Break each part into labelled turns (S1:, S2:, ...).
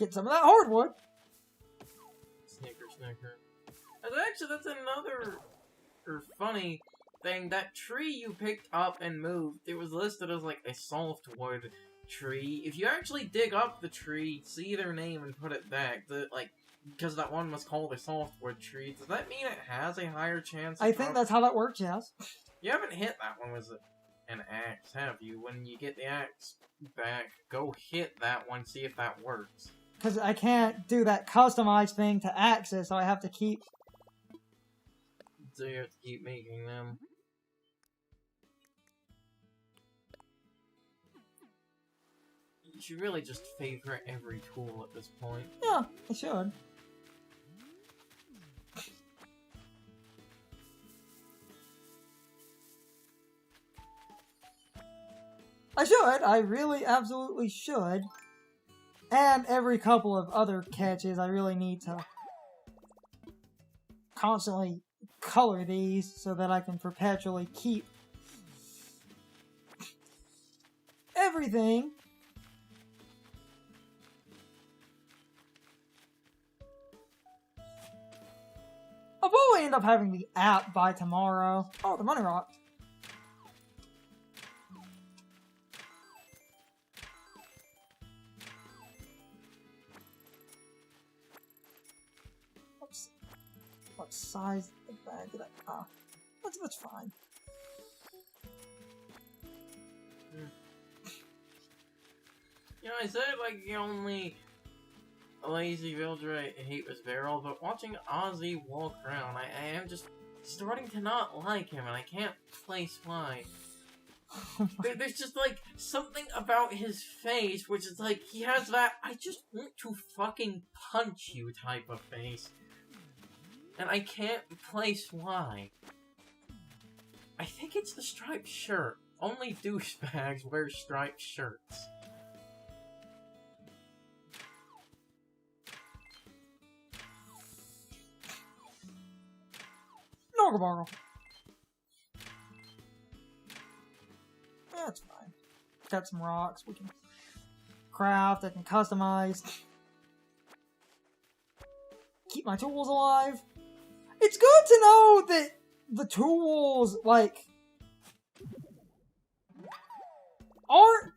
S1: Get some of that hardwood.
S2: Snicker, snicker. Actually, that's another funny thing. That tree you picked up and moved, it was listed as like a softwood tree. If you actually dig up the tree, see their name, and put it back, because that one was called a softwood tree, does that mean it has a higher chance?
S1: I think that's how that works, yes.
S2: You haven't hit that one with an axe, have you? When you get the axe back, go hit that one, see if that works.
S1: Because I can't do that customized thing to axes, so I have to keep...
S2: So you have to keep making them. You should really just favorite every tool at this point.
S1: Yeah, I should. I should. I really absolutely should. And every couple of other catches, I really need to constantly color these so that I can perpetually keep everything. I'll probably end up having the app by tomorrow. Oh, the money rock. What size of the bag did I... Ah, that's fine.
S2: You know, I said, like, the only lazy villager I hate was Barrel, but watching Ozzy walk around, I am just starting to not like him, and I can't place why. There's just, like, something about his face, which is like, he has that, I just want to fucking punch you type of face. And I can't place why. I think it's the striped shirt. Only douchebags wear striped shirts.
S1: Norgabargle. That's fine. Got some rocks. We can craft. I can customize. Keep my tools alive. It's good to know that the tools, like, aren't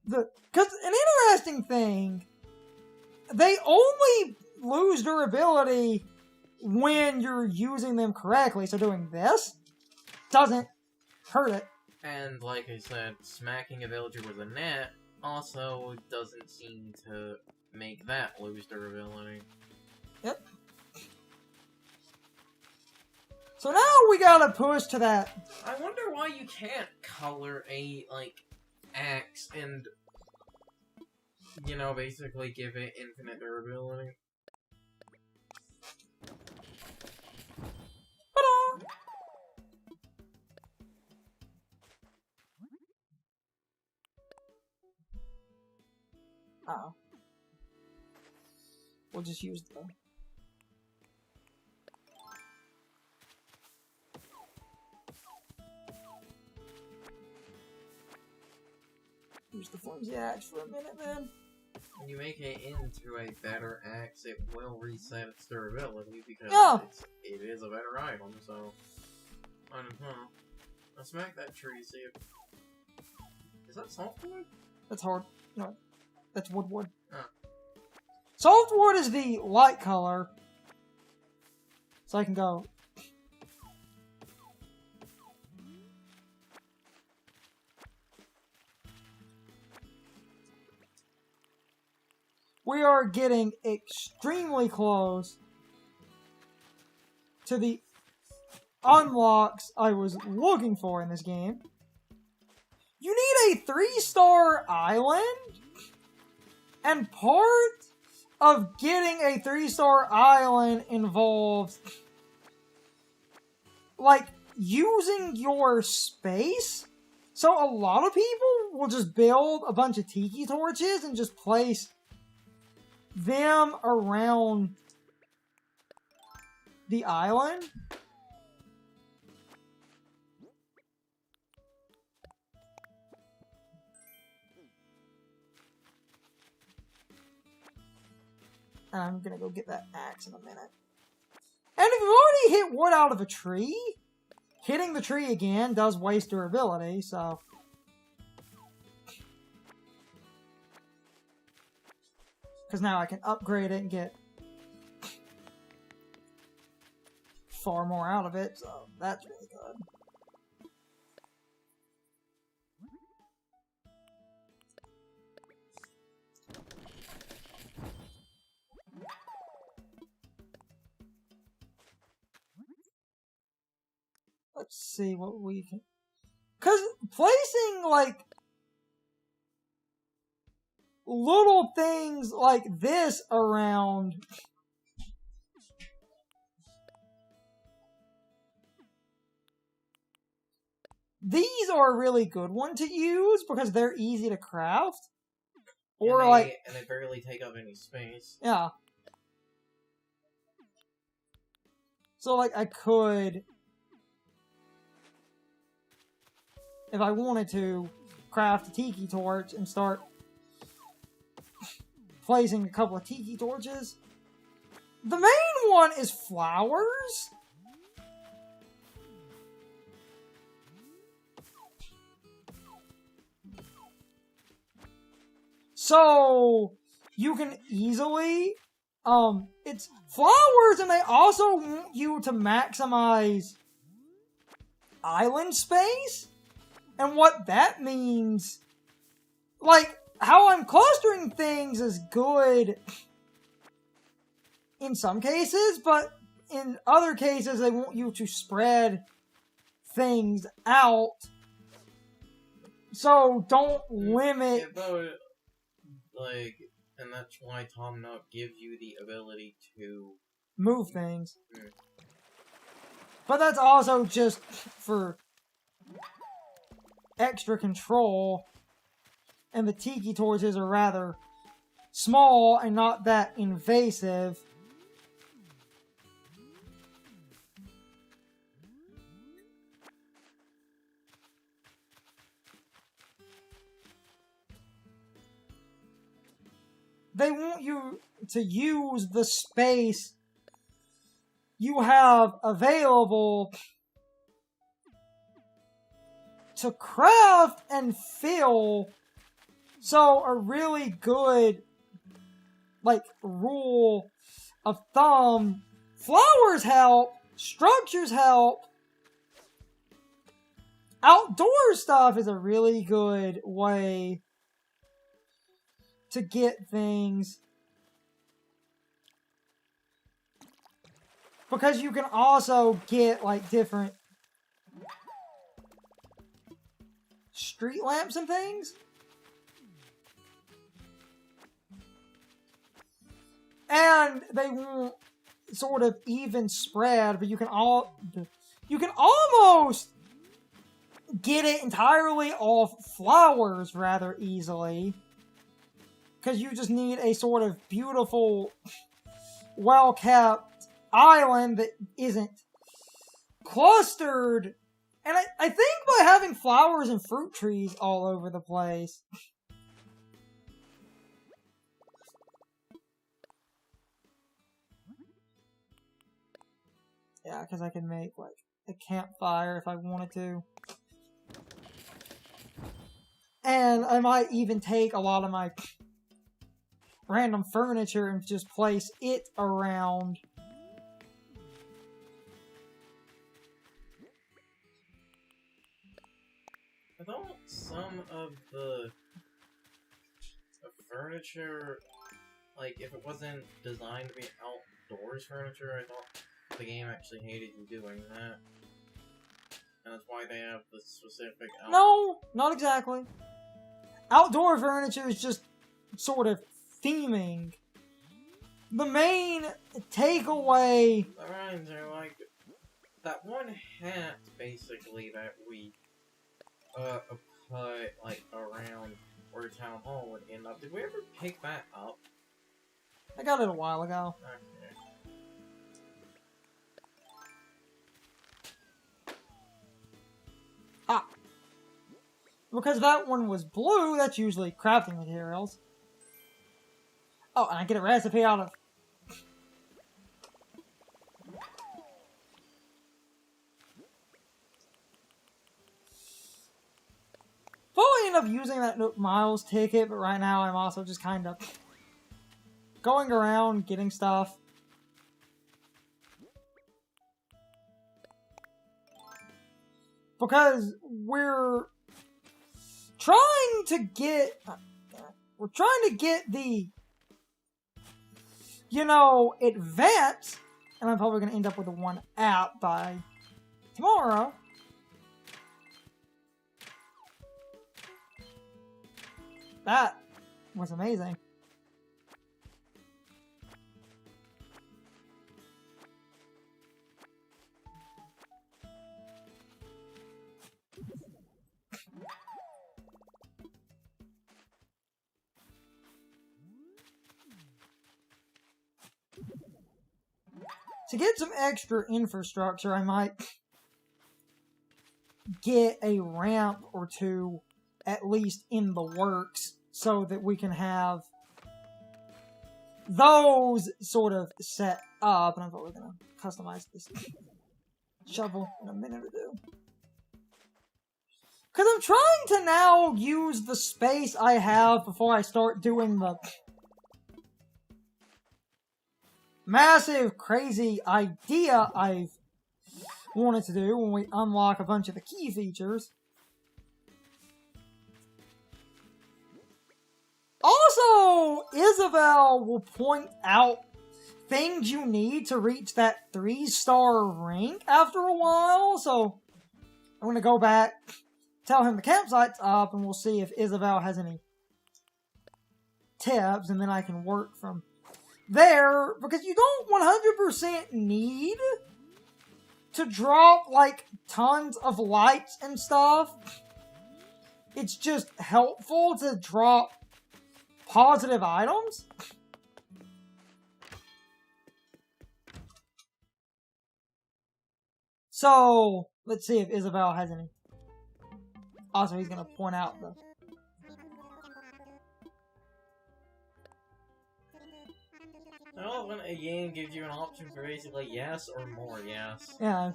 S1: the... Because an interesting thing, they only lose durability when you're using them correctly, so doing this doesn't hurt it.
S2: And like I said, smacking a villager with a net also doesn't seem to make that lose durability.
S1: Yep. So now we gotta push to that.
S2: I wonder why you can't color a, like, axe and, you know, basically give it infinite durability.
S1: Ta-da! Uh-oh. We'll just use the... Use the flimsy axe for a minute, then.
S2: When you make it into a better axe, it will reset its durability because it is a better item, so... I don't know. Let's smack that tree, see if... Is that softwood?
S1: That's hard. No, that's wood.
S2: Oh.
S1: Softwood is the light color. So I can go... We are getting extremely close to the unlocks I was looking for in this game. You need a 3-star island, and part of getting a 3-star island involves, like, using your space. So a lot of people will just build a bunch of tiki torches and just place them around the island. And I'm gonna go get that axe in a minute. And if you've already hit wood out of a tree, hitting the tree again does waste durability, so... Because now I can upgrade it and get far more out of it, so that's really good. Let's see what we can... Because placing, like, little things like this around... These are a really good one to use because they're easy to craft. Or,
S2: and they barely take up any space.
S1: Yeah. So, like, I could... If I wanted to, craft a tiki torch and start placing a couple of tiki torches. The main one is flowers. So, you can easily, it's flowers, and they also want you to maximize island space. And what that means, like, how I'm clustering things is good in some cases, but in other cases, they want you to spread things out. So, don't limit...
S2: Yeah, but, like, and that's why Tom Nook gives you the ability to...
S1: move things.
S2: Mm.
S1: But that's also just for extra control, and the tiki torches are rather small and not that invasive. They want you to use the space you have available to craft and fill. So a really good, like, rule of thumb, flowers help, structures help, outdoor stuff is a really good way to get things. Because you can also get, like, different street lamps and things. And they won't sort of even spread, but you can almost get it entirely off flowers rather easily. Because you just need a sort of beautiful, well-kept island that isn't clustered. And I think by having flowers and fruit trees all over the place. Yeah, because I can make, like, a campfire if I wanted to. And I might even take a lot of my random furniture and just place it around.
S2: I thought some of the furniture, like, if it wasn't designed to be outdoors furniture, I thought the game actually hated you doing that. And that's why they have the specific...
S1: No, not exactly. Outdoor furniture is just sort of theming. The main takeaway...
S2: The rhymes are like, that one hat, basically, that we put, like, around where Town Hall would end up. Did we ever pick that up?
S1: I got it a while ago.
S2: Okay.
S1: Ah. Because that one was blue, that's usually crafting materials. Oh, and I get a recipe out of Probably end up using that Nook Miles ticket, but right now I'm also just kind of going around getting stuff. Because we're trying to get the, you know, advance, and I'm probably going to end up with a 1 app by tomorrow. That was amazing. To get some extra infrastructure, I might get a ramp or two at least in the works so that we can have those sort of set up. And I'm probably going to customize this shovel in a minute or two. Because I'm trying to now use the space I have before I start doing the massive, crazy idea I've wanted to do when we unlock a bunch of the key features. Also, Isabelle will point out things you need to reach that 3-star rank after a while, so I'm going to go back, tell him the campsite's up, and we'll see if Isabelle has any tips, and then I can work from there, because you don't 100% need to drop, like, tons of lights and stuff. It's just helpful to drop positive items. So, let's see if Isabelle has any. Also, he's going to point out the...
S2: Well, when a game gives you an option for basically yes or more yes.
S1: Yeah.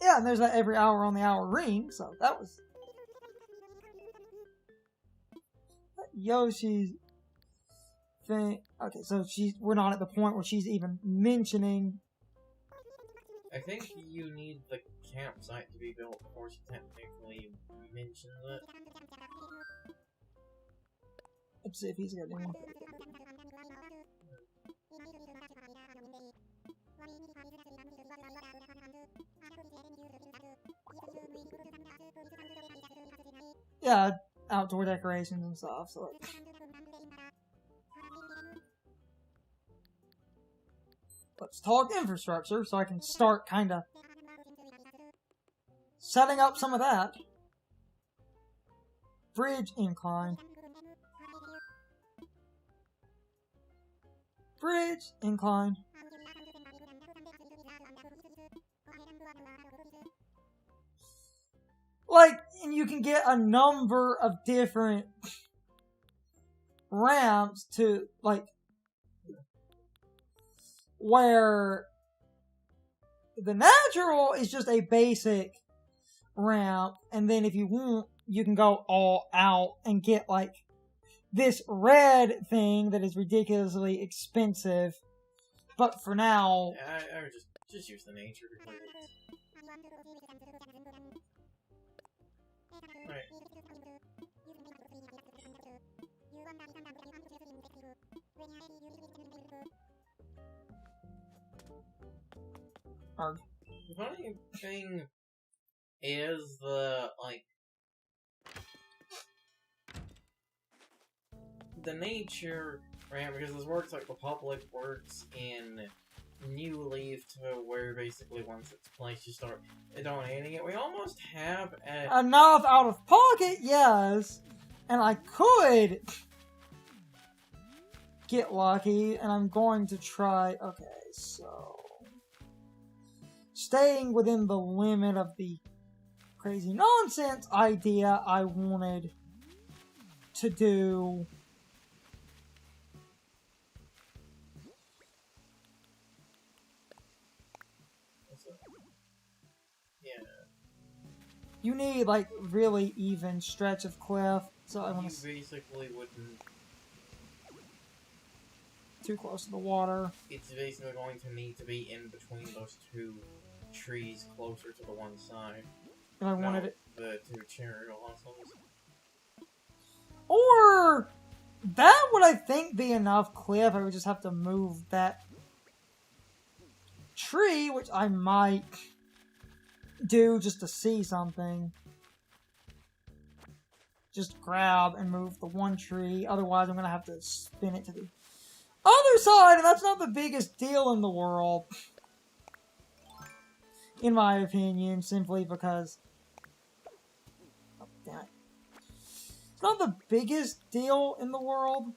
S1: Yeah, and there's that every hour on the hour ring, so that was... Yoshi's thing. Okay, so we're not at the point where she's even mentioning...
S2: I think you need the campsite to be built before she technically mentions it.
S1: Let's see if he's got any. Yeah, outdoor decorations and stuff, so... Let's talk infrastructure, so I can start kinda setting up some of that. Bridge incline. Bridge incline. Like, and you can get a number of different ramps to, like, where the natural is just a basic ramp, and then if you want, you can go all out and get, like, this red thing that is ridiculously expensive. But for now...
S2: Yeah, I would just use the nature. Right.
S1: Arg.
S2: The funny thing is the, like, the nature ramp, because this works like Republic works in New Leaf, to where basically once it's placed you start donating it. We almost have
S1: enough out of pocket, yes, and I could get lucky, and I'm going to try. Okay, so staying within the limit of the crazy nonsense idea I wanted to do. You need, like, really even stretch of cliff. So I
S2: You
S1: want to...
S2: basically wouldn't...
S1: Too close to the water.
S2: It's basically going to need to be in between those two trees closer to the one side.
S1: If I wanted it.
S2: The two cherry blossoms.
S1: Or... That would, I think, be enough cliff. I would just have to move that tree, which I might do just to see something. Just grab and move the one tree. Otherwise, I'm going to have to spin it to the other side, and that's not the biggest deal in the world. In my opinion, simply because... Oh, damn it. It's not the biggest deal in the world.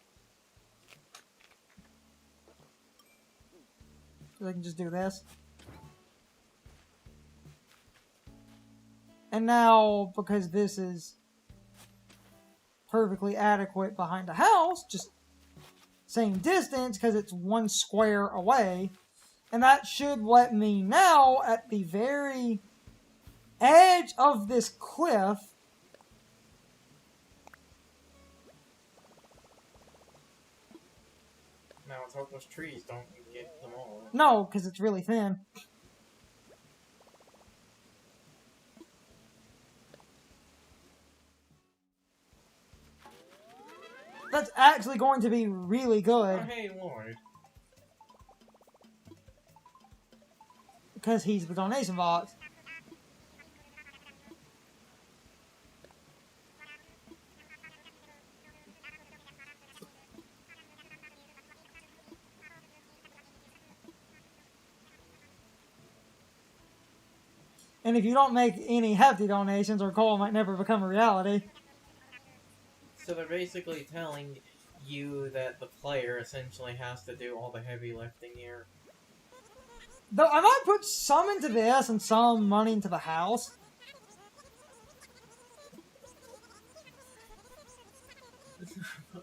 S1: I can just do this. And now, because this is perfectly adequate behind a house, just same distance, because it's one square away. And that should let me now, at the very edge of this cliff,
S2: Now let's hope those trees don't get them all.
S1: no, because it's really thin. That's actually going to be really good.
S2: Oh, hey, Lord.
S1: Because he's the donation box. And if you don't make any hefty donations, our goal might never become a reality.
S2: So they're basically telling you that the player essentially has to do all the heavy lifting here.
S1: Though I might put some into this and some money into the house.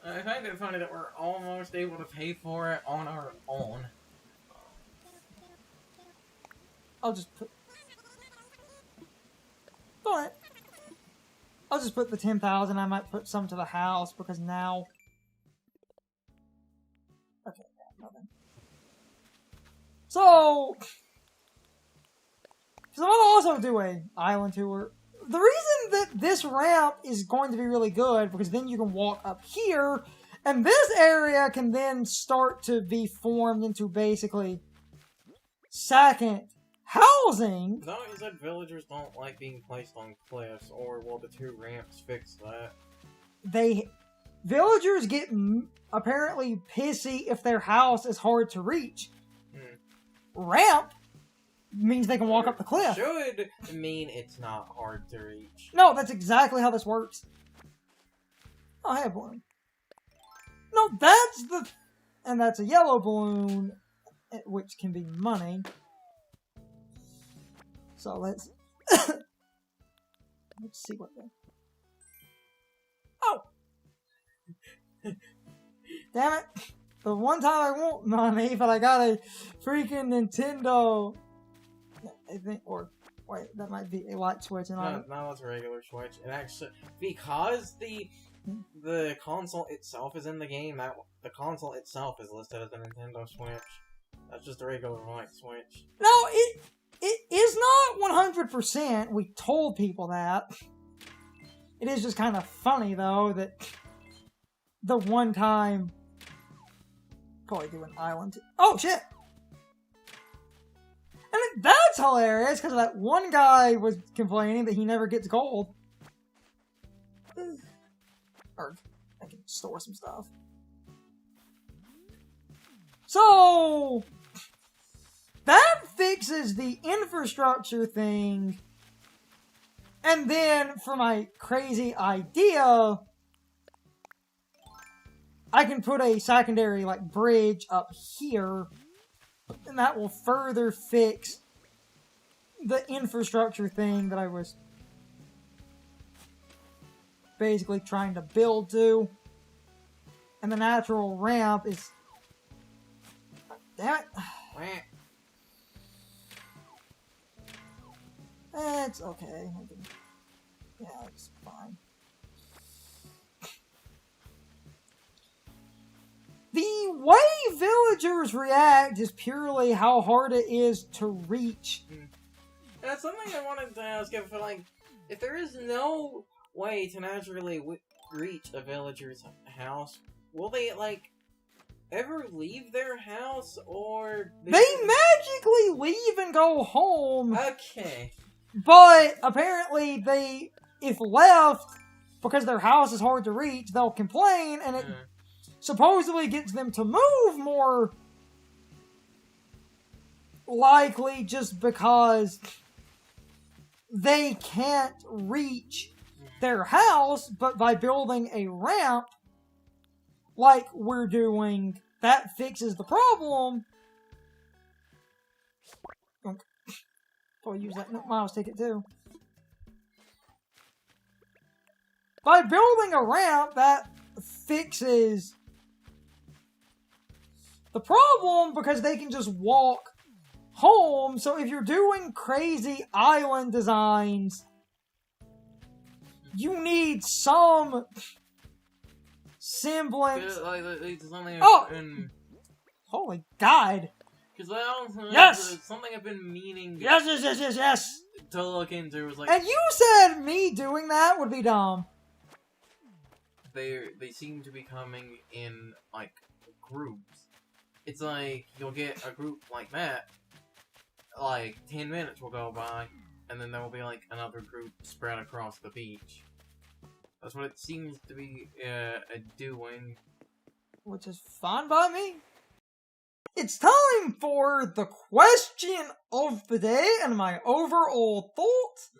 S2: I find it funny that we're almost able to pay for it on our own.
S1: I'll just put... But I'll just put the 10,000. I might put some to the house because now... Okay, nothing. So I'm gonna also do a island tour. The reason that this ramp is going to be really good because then you can walk up here, and this area can then start to be formed into basically second housing.
S2: No, you said villagers don't like being placed on cliffs, or will the two ramps fix that?
S1: Villagers get apparently pissy if their house is hard to reach. Ramp means they can walk up the cliff.
S2: Should mean it's not hard to reach.
S1: No, that's exactly how this works. Oh, hey, balloon. No, that's the... And that's a yellow balloon, which can be money. So let's... let's see what the... Oh! Damn it. The one time I want money, but I got a freaking Nintendo... I think, or... Wait, that might be a light switch. And
S2: No, that's a regular Switch. It actually... Because the console itself is in the game, the console itself is listed as a Nintendo Switch. That's just a regular light switch.
S1: No, it is not 100%. We told people that. It is just kind of funny, though, that the one time... Probably do an island... Oh, shit! And that's hilarious, because that one guy was complaining that he never gets gold. Or, I can store some stuff. So... That fixes the infrastructure thing. And then, for my crazy idea, I can put a secondary, like, bridge up here. And that will further fix the infrastructure thing that I was basically trying to build to. And the natural ramp is... Damn it. It's okay. villagers react is purely how hard it is to reach.
S2: That's something I wanted to ask if there is no way to naturally reach a villager's house, will they, ever leave their house, or...
S1: They magically leave and go home.
S2: Okay.
S1: But apparently if left, because their house is hard to reach, they'll complain, and it supposedly gets them to move more likely just because they can't reach their house, but by building a ramp like we're doing, that fixes the problem. I'll use that Miles ticket too. By building a ramp, that fixes the problem because they can just walk home. So if you're doing crazy island designs, you need some semblance. Holy God!
S2: Yes! Something I've been meaning
S1: Yes!
S2: to look into is
S1: And you said me doing that would be dumb.
S2: They seem to be coming in, groups. It's like, you'll get a group like that, 10 minutes will go by, and then there will be, another group spread across the beach. That's what it seems to be, doing.
S1: Which is fine by me. It's time for the question of the day and my overall thoughts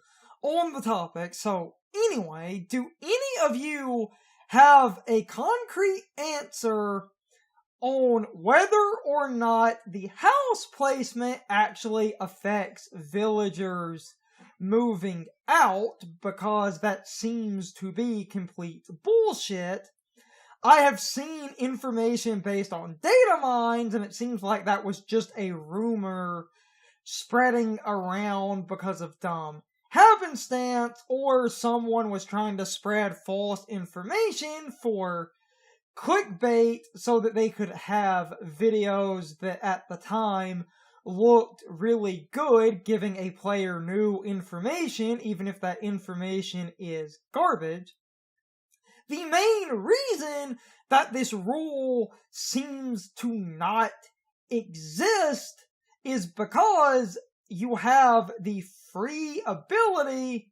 S1: on the topic. So, anyway, do any of you have a concrete answer on whether or not the house placement actually affects villagers moving out? Because that seems to be complete bullshit. I have seen information based on data mines, and it seems like that was just a rumor spreading around because of dumb happenstance, or someone was trying to spread false information for clickbait so that they could have videos that at the time looked really good, giving a player new information, even if that information is garbage. The main reason that this rule seems to not exist is because you have the free ability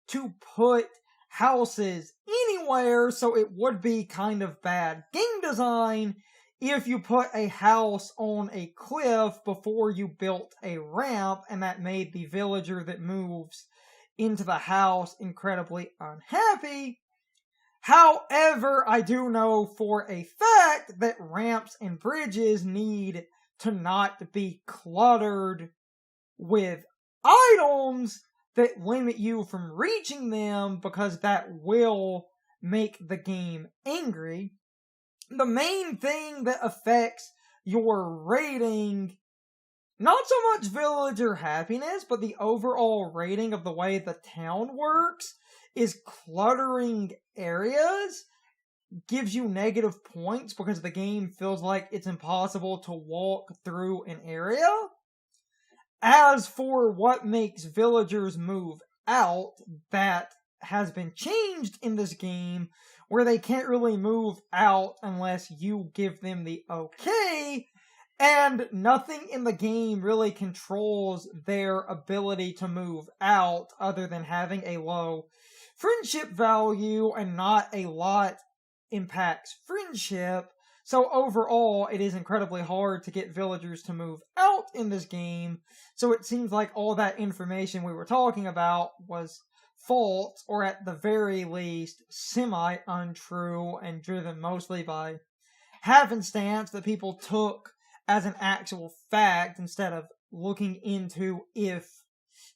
S1: to put houses anywhere, so it would be kind of bad game design if you put a house on a cliff before you built a ramp, and that made the villager that moves into the house incredibly unhappy. However, I do know for a fact that ramps and bridges need to not be cluttered with items that limit you from reaching them, because that will make the game angry. The main thing that affects your rating, not so much villager happiness, but the overall rating of the way the town works, is cluttering areas gives you negative points because the game feels like it's impossible to walk through an area. As for what makes villagers move out, that has been changed in this game, where they can't really move out unless you give them the okay, and nothing in the game really controls their ability to move out other than having a low friendship value, and not a lot impacts friendship. So overall, it is incredibly hard to get villagers to move out in this game. So it seems like all that information we were talking about was false, or at the very least, semi-untrue, and driven mostly by happenstance that people took as an actual fact instead of looking into if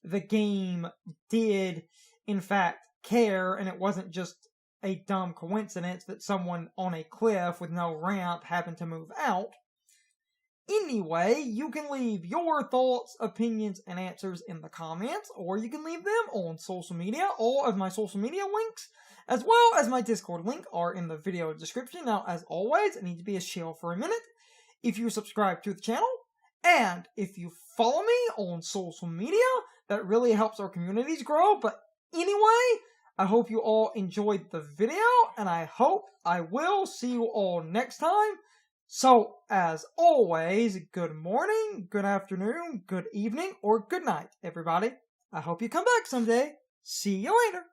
S1: the game did, in fact, care, and it wasn't just a dumb coincidence that someone on a cliff with no ramp happened to move out. Anyway, you can leave your thoughts, opinions, and answers in the comments, or you can leave them on social media. All of my social media links, as well as my Discord link, are in the video description. Now, as always, I need to be a shill for a minute. if you subscribe to the channel, and if you follow me on social media. That really helps our communities grow. But anyway, I hope you all enjoyed the video, and I hope I will see you all next time. So, as always, good morning, good afternoon, good evening, or good night, everybody. I hope you come back someday. See you later.